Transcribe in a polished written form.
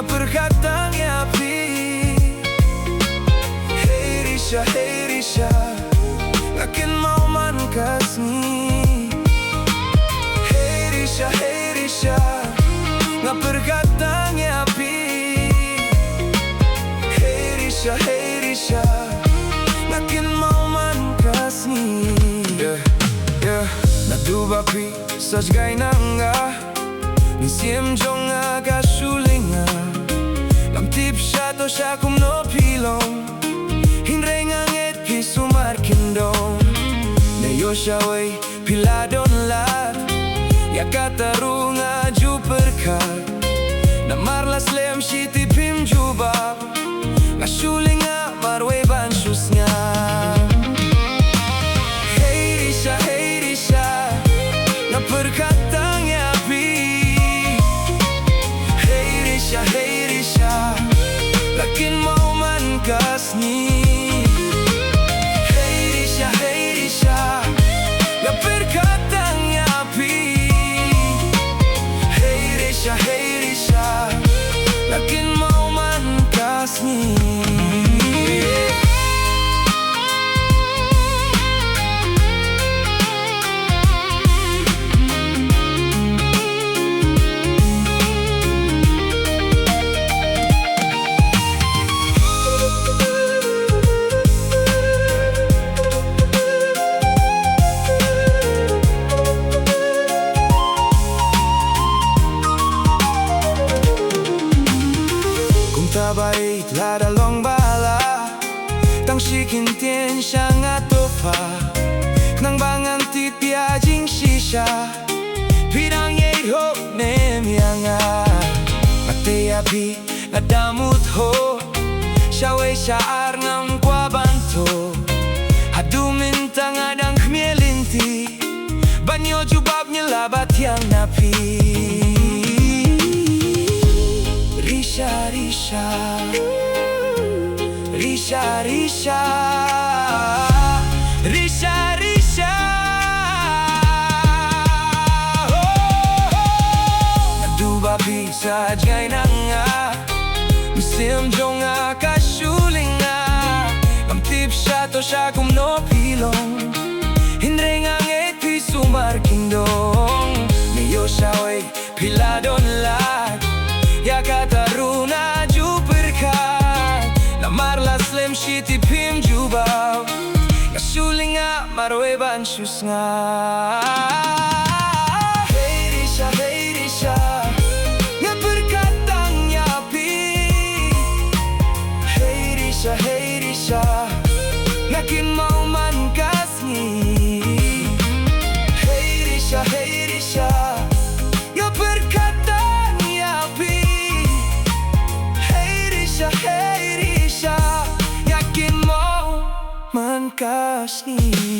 nga berkatang ya api. Hey Risha, ngakin mau man kasih. Hey Risha, nga berkatang ya api. Hey Risha, ngakin mau man kasih. Naduba pi sajgay na nga ni siem jong nga kasulinga. Lamtip siya to siya kum no pilong. Hinre nga nget pi sumarkindong. Neyo siya way piladon lat. Ya kataru nga juperkat. Na marlas lem shiti pim jubab. Nga sulinga marwe bansus nga. Hey Risha, nga berkatang ya api. Hey Risha, lakin mau man kasni. Hey Risha, nga berkatang ya api. Hey Risha, lakin mau man kasni. Tabay lada long bala tang shikin tien shang atofa nang bangang tit piajing shisha pirang ye ho nem yanga ate api adamut ho shawe shaar ngam kwa banto hadumin tang adang khmielinti banyo jubab nyelabat yang napi. Risha, naduba pi sajgay na nga misim jong nga kasulinga. Lamtip siya to siya kum no pilong. Hinre nga nget pi sumarkindong. Niyo siya way piladon lat. Ya kataru na juperkat. Na marlas lem shiti pim jubab. Nga sulinga marwe bansus nga. Hey Risha, nga berkatang ya api. Hey Risha, ngakin mau man kasih. Hey Risha, nga berkatang ya api. Hey Risha, yakin mau man kasih.